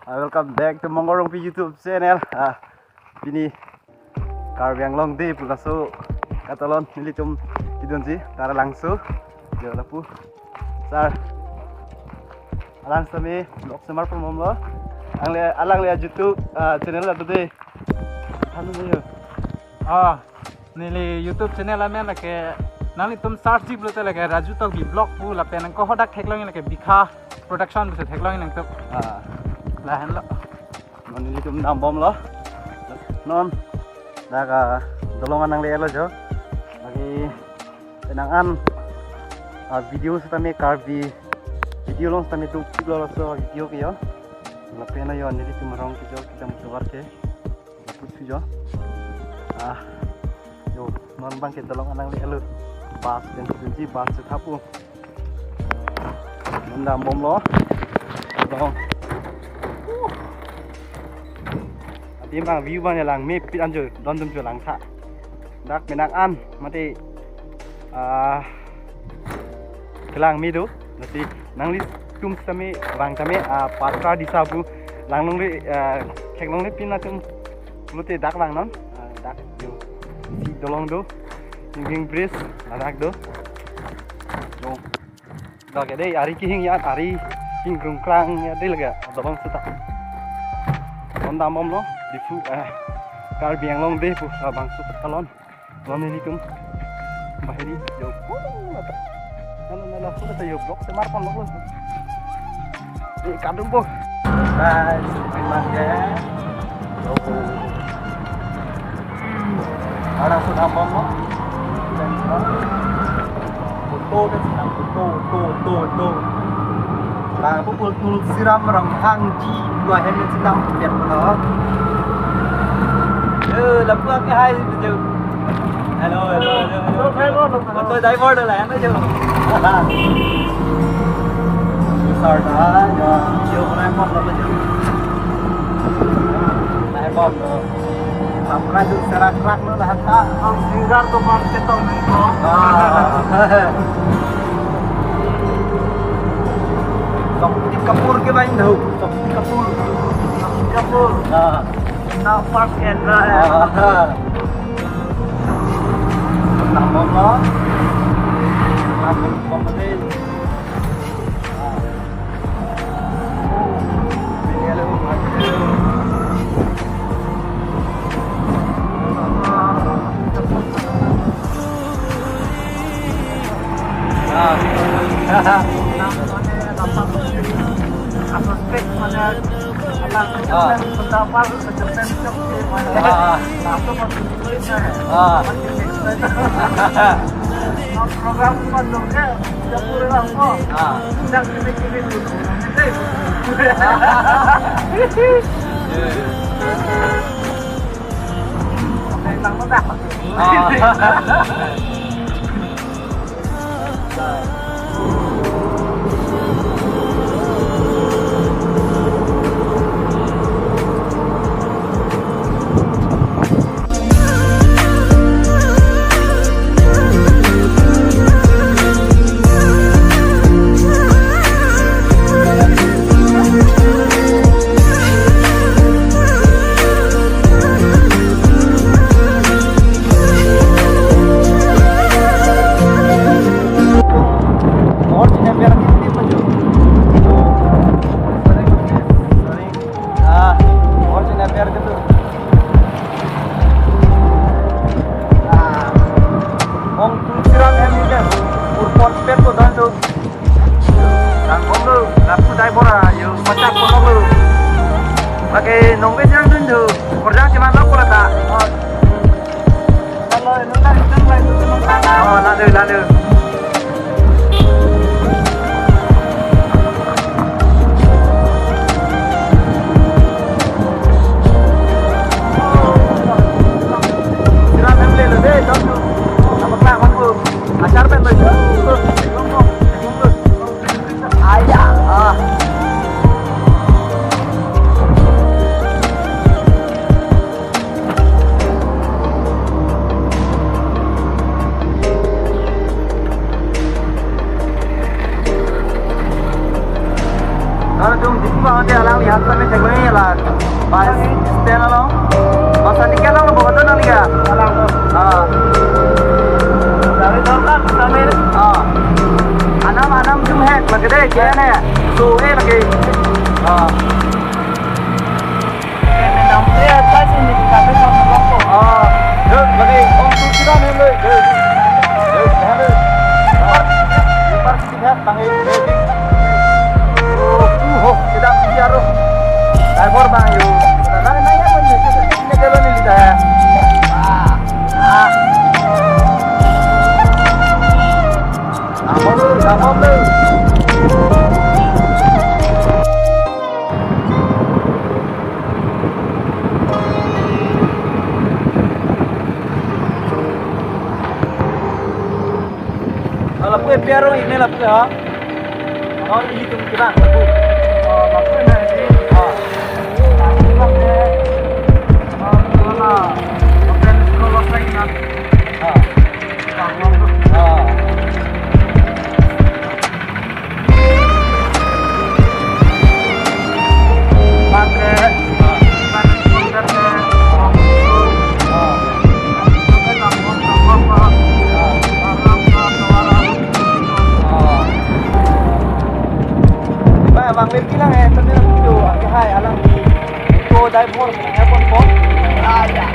Welcome back to Mongorong P YouTube channel. Ini Karbiang Long di Pulaso Katalon nili cum idonji tara langsu yo lapu sar alang sami blog semar pemom lo alang le YouTube channel la today hanu yo nili YouTube channel ame lake nali tum search ji blote lake Raju to gi blog pu la pen ko hodak theklang lake bikha production bise theklang nang tuk la han lo nili cum nam bom lo non daga dolongan nang le lo jo lagi tenangan video setame karbi video long setame tu lo so video ke yo la pena yo nili cum rong ke jo kita musuar ke putu jo yo non bang ke dolongan nang le lo bas dan kunci bas setapu mendam bom lo dong tim bang view bang lang mi pit anjur don dum lang tha dak menak an mati kelang mi do nanti nang li tum sami bang kami patra disabu lang nong li kek nong li pin na tum luti dak lang non dak yo si dolong do ning bris arak do dong dak dei ari ki hing ya ari hing krung krang ya dei laga dolong seta on damom lo di fu Karbiang Long deh pu bang su talon lon ini tum bahiri yo nala fu ta yo blok semar pon lo di kadung po guys memang ya ada su damom lo dan foto dan sedang foto là pupul tul siram ram hang ji dua hen sedang biar benar lập bước cái hai chứ hello tôi thấy vô được là nó chứ sao đó chiều hôm nay bom nó chứ này bom rồi sampai itu serak-serak nó là ta ông singar tuh bom cetok nih kok di kapur ke main đâu kapur now park and nằm bom nó làm bom lên aspek mana pendapat secerpen langsung program pandangnya sudah pulang kok sedang kini dulu memang mudah pakai nongke yang tunju, kerja cuma lo pula tak. Kalau itu kan itu cuma sana. Oh, lalu. Silakan beli deh, contoh. Apa kelakuan bu? Acar pen baju. Ayah. tum di bawah dia alang lihat sampai tegangnya lah pas stand along masa nikah lah bawa tuh nang lihat alang tuh dari dorkan sampai anam tum hack lagi deh kayaknya so lagi namanya pas ini di kafe sama kelompok lagi om tuh kita nih loh Bangin, kita biar driver bang yuk. Karena nanya pun ini kalau nih kita ya. Apa lu? Kalau gue biar ini lah ya. Oh ini tuh kita. Maksudnya sih. Bang Lim bilang ternyata video agak hai alang di Eco Diver Airport Port. Ya.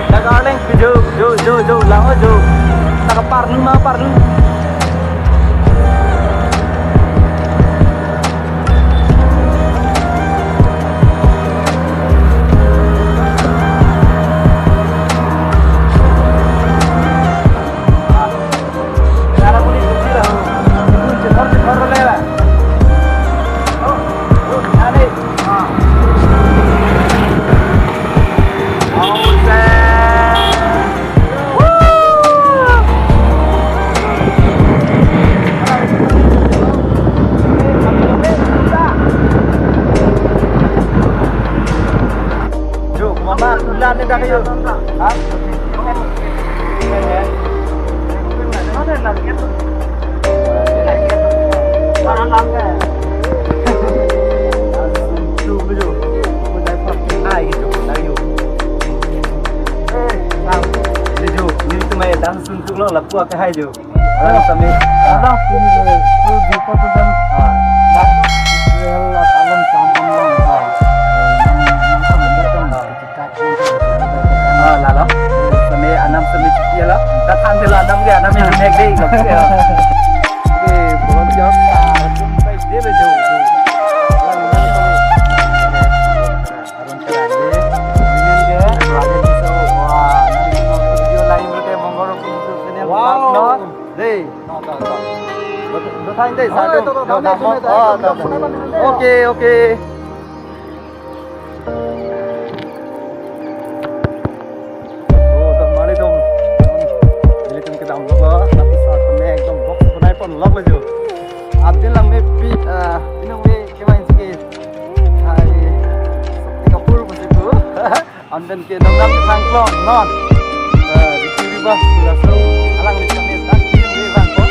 Dah garling jo lang jo. Tak parnu. Ulan dah kayo. Ha? Parang lang ka. Suntuk lo lapu ke hai jo. Alam kami. Ada pun tu di foto dan dak alam kampung long. Lalo. Kami anam semi dia lah. Datang dia anam dia anam yang naik deh. Oke, buat job sampai dia bejo. Oke. Amdan ke nonam tangklong non di kiri bah langsung alang di sana tak kiri bang kok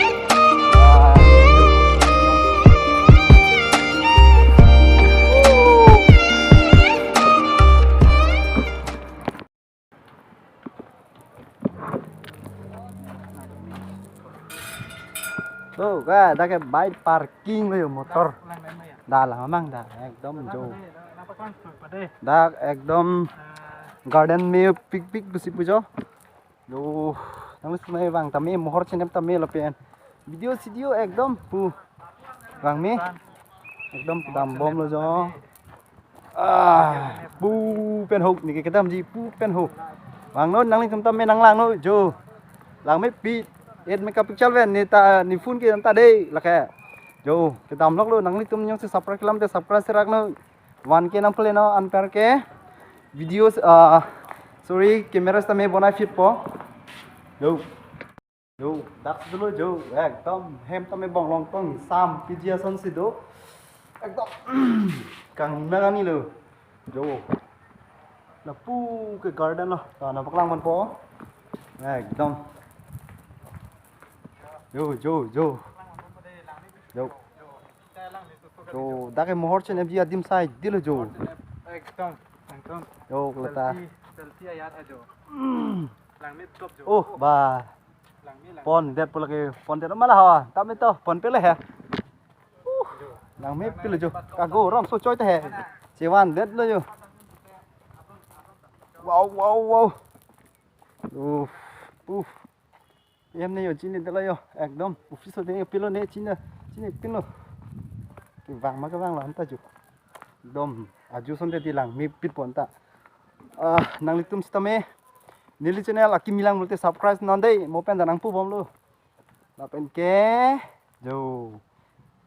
tuh dah kayak bike parking loh motor dah lah memang dah ekdom jauh dah ekdom garden में पिक बसी पुजो जो नमस में वांग तमे मोहर चेनेम तमे लपेन वीडियो एकदम पु वांग में एकदम दाम बम लो जो पु पेन हो नि के तम जी पु पेन हो वांग नो नंग लिंग तमे नंग लांग नो जो लांग में पी 8 मेगापिक्सल वेन नि ता नि फोन के ता दे लके जो के दाम लोग लो नंग लिंग तुम यंग से सब्सक्राइब कलम ते सब्सक्राइब से रखनो 1K नंग प्ले नो अनपेयर के videos sorry kamera tame bonai fit po yo dak dulu jo ekdom hem tame bong long tong sam pijia son sido ekdom kang nagani lo jo là pu cái garden lo toàn là bắc lang văn phố này đông yo yo đã cái mohor trên em gì adim sai đi lo yo एकदम yo lata selfie ayat ajo lang mit top jo oh ba lang mi lang pon det pula ke pon det malah hawa tam itu pon pele he lang me pele jo kago ram so choi te he chewan det lo yo wow uff em này ở trên này được rồi ekdom official này pilo này trên này pilo cái vàng mà cái vàng là anh ta chụp dom aju sonde di lang mi pit pon ta nang litum stame nili channel aki milang multe subscribe non dei mo pen danang pu bom lu la pen ke jo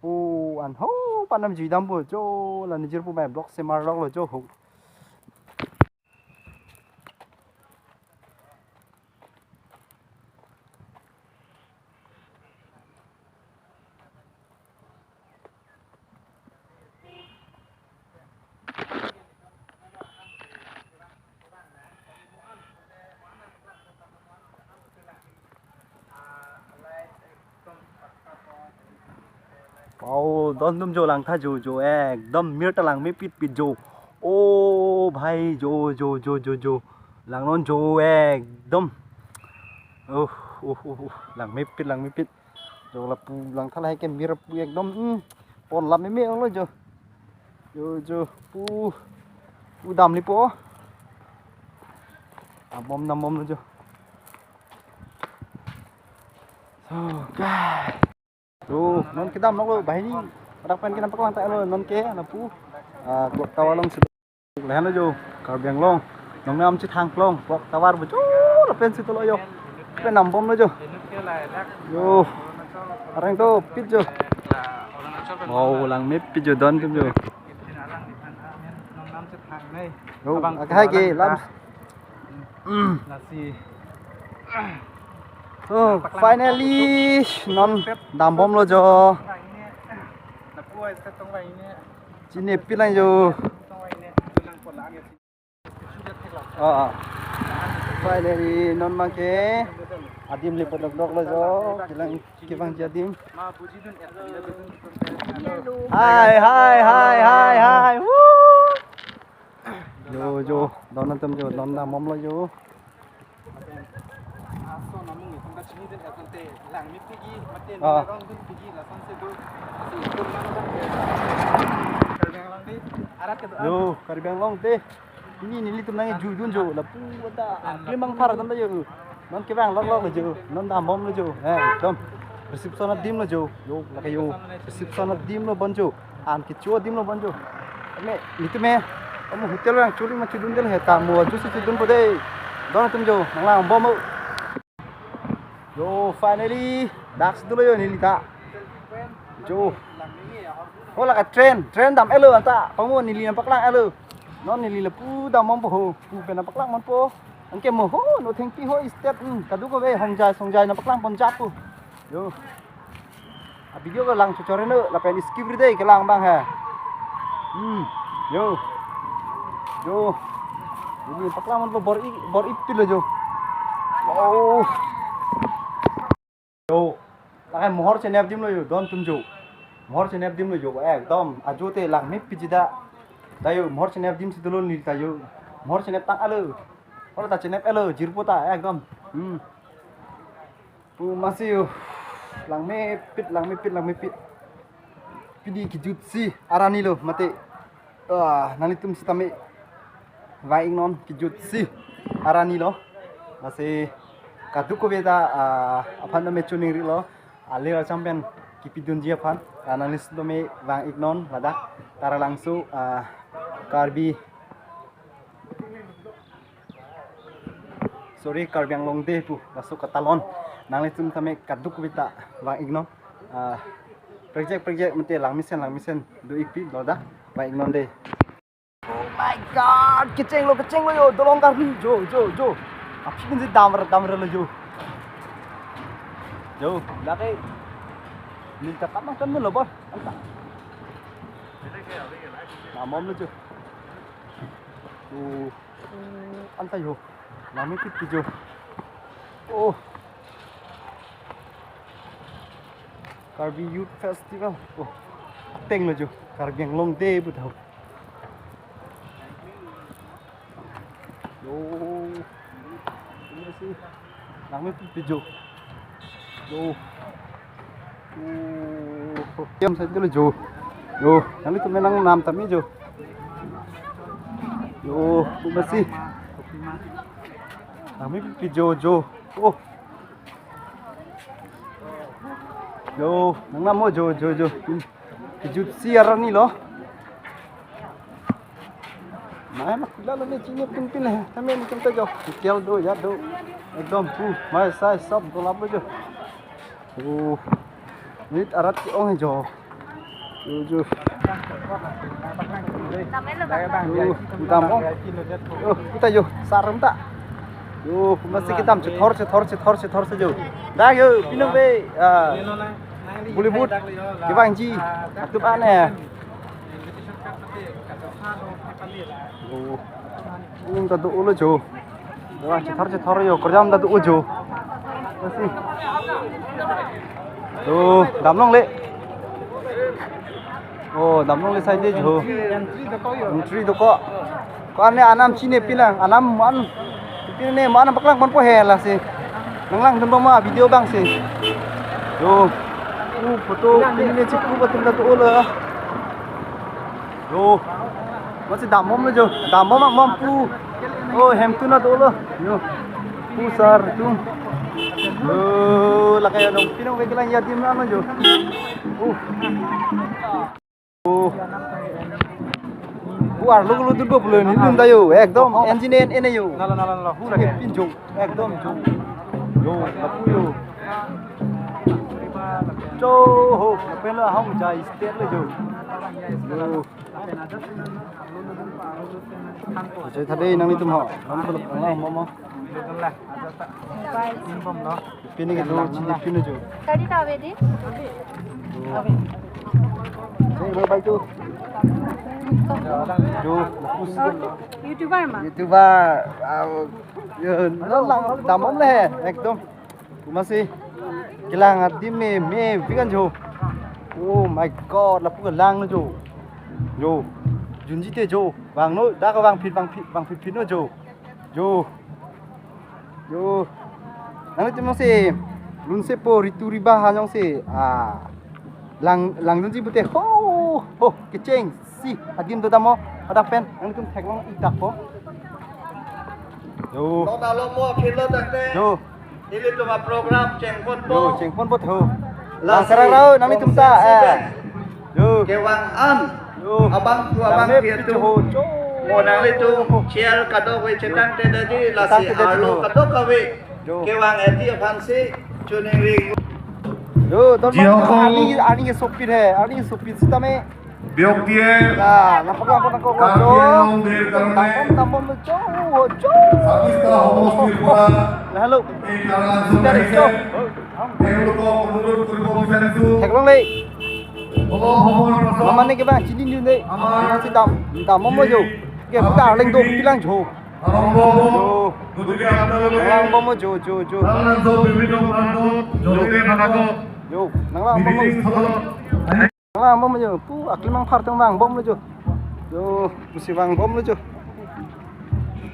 pu an ho panam ji dam bu jo la nijir pu mai block semar lok lo jo ho wow don dum jo lang tha jo ekdom mir ta lang me pit jo ô भाई जो lang non jo ekdom lang me pit jo la pu lang tha lai ke mir pu ekdom pon lam me lo jo pu dam li po bom nam bom lo jo Tuh, non kita lo bahaya ni. Hadapan kita paklang tak lo non ke na pu. Gok tawar long situ. Lehan lo jo. Karbiang long. Nong nam chit hang long. Gok tawar bu jo. La pen situ lo yo. Pen nam bom lo jo. Yo. Arang to pit jo. Wow, lang mip pit jo don tum jo. nong nam chit hang nei Yo, hai ke lam. nasi Oh, finally non dam bom lo jo. na puai sa tong lai ne Chine pilang jo. tong lai ne lang pot la ne sudah thekla Finally non mang ke adim li podok dok lo jo. Bilang kibang jadim. ma buji dun hello Hai. Woo. Jo. Don nam jo don dam bom lo jo. aso namung ni tongka chini den atante lang mi pigi mate rong dun pigi la san se do si kun na lang di arat ke Yo, karibang long te. Ini nili tu nang jujun jo. La pu wata. Limang par tam jo. Non ke bang lok lo jo. Non dam bom lo jo. Dom. Reception dim lo jo. Yo, la ka yo. Reception dim lo bon jo. An ki chua dim lo bon jo. Me, itu me. Kamu hotel yang curi macam dun del heta mo ju si dun pode. Don tum jo. Nang lang bom mo. Yo, finally. Dax dulu yo nili ta. Jo. Oh là cái trend đam elo anta pamu nili nampak lang elo non nili le pu dam mom po pu pe nampak lang mon po angke mo ho no theng pi ho step kadu ko be songjai nampak lang pon jap pu yo a video ko lang chochore no la pen skip ri dei ke lang bang ha yo ini nampak lang mon po bor ip ti lo jo wow yo la cái mohor che nep dim lo yo don tum jo mohor chenep dim lo yo ekdom ajote lang mip pijida dayo mohor chenep dim sidulon ni tayo mohor chenep tang alo ora ta chenep alo jirpota ekdom pu masih lang me pit pidi kijutsi arani lo mate nani tum sitame vaing non kijutsi arani lo masih kaduko beda apan me chuning ri lo alira champion kipidun dia pan analis dome wang ignon ladak tara langsung karbi sorry karbiang longde pu masuk ke talon nanglis tum tame kaduk bita wang ignon project mete lang misen do ipi ladak wang ignon de oh my god keceng lo yo dolong karbi jo api kunji damar lo jo lakai minta kapan kan lo bor anta mom lu Antay ho. Lami pit jo. Oh. Karbi Youth Festival. Oh. Teng lo jo. Karbi yang long day bu tau. Yo. Ini sih. Lami pit jo. Yo. Yam sa dulu jo. Yo, nanti tu menang 6 tami jo. Yo, masih. Kami pergi jo. Oh. Yo, nang mo jo. Kejut siar ni loh. Mai mak lalo ni cini pin है हमें निकलते जाओ क्या दो यार दो एकदम मैं साइज सब गोलाब जो ओ नीट अरत की ओंग जो जो Tam oh. Yo, kita yo, sarem tak? Yo, masih kita thor saja. Dah yo, pinung be. Bollywood, Kibang Ji, atup ane. Oh, tadu ulo jo. Wah, thor yo, kerjam tadu ujo. Masih. Tuh, damlong le. Oh, damlong le side jo. Entry to ko. Ko ane anam chine pilang, anam man. Pine man paklang man po he la si. Nanglang dum ma video bang si. Yo. Foto pine chikku batum da to lo. Yo. Masih damom le jo. Damom mam pu. Oh, hem tu na to lo. Yo. Pusar tu. Yo, la kayo dong pinong vegelang yatim na jo. Buar lu tuh gue belum ini nunda yo, ekdom engine ini yo. Nala, hu lagi pinjau, ekdom jo, aku yo. Jo, apa lah ham jai state le jo. Jadi tadi nang itu mau, mau. Pini gitu, pini jo. Tadi tahu deh. Hey, baik tu. Jo, YouTuber mah. YouTuber, lang damom leh, ekdom. Masih kilang adim me vegan jo. Oh my god, là pun lang jo. Jo, junji te jo, bang no, dah kau bang fit no jo. Jo. Nanti tu masih lunse po rituriba hanyong si lang junji bute ho keceng si adim tu tamo ada pen nanti tu teklong itak po. Jo. Kau dah lama film tak teh? Jo. Ini tu mah program cengpon Jo, po. cengpon po tu. Lah sekarang rau nanti tu ta. Jo. Kewang an. Jo. Abang tu abang dia tu. Mau nang itu share kado we cetang teh tadi lasi arlo kado kawe. Kewang eti fansi cuning ring. Jo, ani ke sopir hai, ani ke sopir sita me. Bioktie Nah, nampak jo. Kakiang dir karne Tambom jo. Sabista homos kirpa Lah halo. Ei karangan Dari jo. sumber Euluko penurut kuripo bisansu Teklong le. Holo homor raso Mama ne ke bang cinin ju ne. Si tambom mo jo. Ke buka leng do bilang jo. Arombo Jo. Kutuki abdal Nang bom mo jo. Karangan so bibino prano Jodoke manako Jo, nang bom mo. Bibiting solo Nang bom mo jo. Pu akli mang phar tang bang bom mo jo. Jo, musi bang bom mo jo.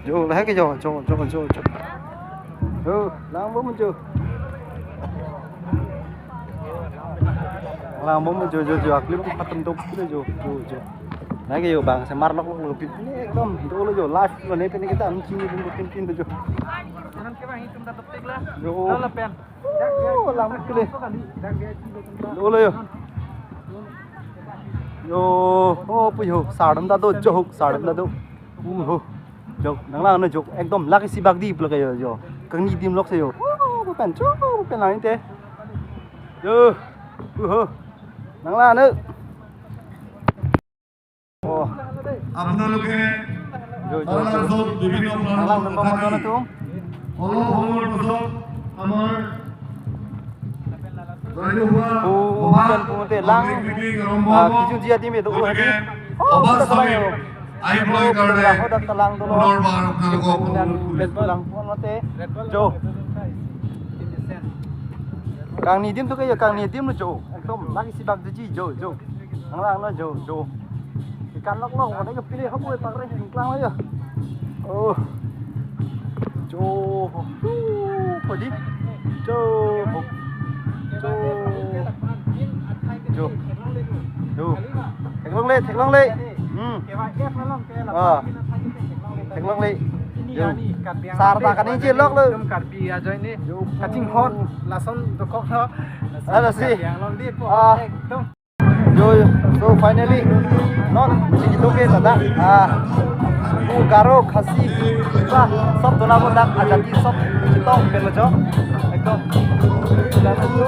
Jo, lah ke jo. Jo. Jo, lang bom mo jo. Lang bom mo jo akli mang phatam dok jo. Nah ke yo bang, semar lok lebih ini ekdom dulu jo live lo ne pene kita sini pin jo. Jangan kira ini cuma tetap lah. Jo. Lalu pen. Oh, lang kele. Dulu yo. Yo, oh pu yo, sadam da do jo, ho. Jo, nang lang no jo, ekdom laki si bagdi pula kayo jo. Kang ni dim lok se yo. Oh, pen lain te. Yo. Ho. Nang lang no. Oh, আপনালোকে jo. কারাগার সব বিভিন্ন Nang lang nang bom mo tum. হলো homor raso আমার রাইডোয়া Bukan pun te lang. Meeting আরম্ভ Kijun dia tim itu hati. Oh, অবাস kita হবে salah yo. Ay floy karne. Hodak talang dulu. Unor bar ngalgo. Kemudian Red Bull lang pun mate. Jo. Kang Nidim tu kayak Kang Nidim lo Jo. Ekdom lagi sibak deji Jo. Ang lang no Jo. Ikan lok ada yang pilih kamu ya pak Ring klang aja. Oh. Jo. Padi. Jo. Thạch Long Lệ. Thạch Long Lệ. Sarta kan ini jelok lu. Karbi aja ini. Cacing hot langsung tukok lo. Ada sih. Yang londi po. So finally non begitu ke tanda garo khasi ba sob dona mo dak ada di sob citong pelo jo ekdom dan itu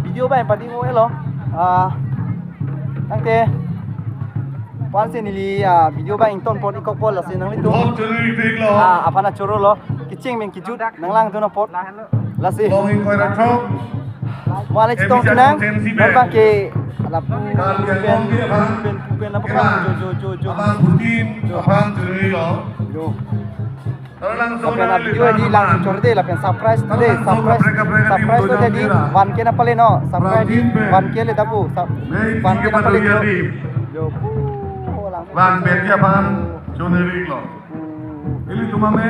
video ba yang pati mo elo nangte pan se nili video ba ington pot ikok pol asin nang litu Top churi tik lo. apa na choro lo kicing men kijut nanglang tu na pot lasi Long in koi rathok. Wala chitong tunang nabang ke ala Kalian kong kia bang. pen apa kan jo Abang butin. Abang churi lo. Talang apa na video di langsung chorde la pen surprise today surprise tu jadi wan ke na pale no surprise di wan ke le tapu wan ke na pale jo Bang betia bang churi lo. Ili tumame.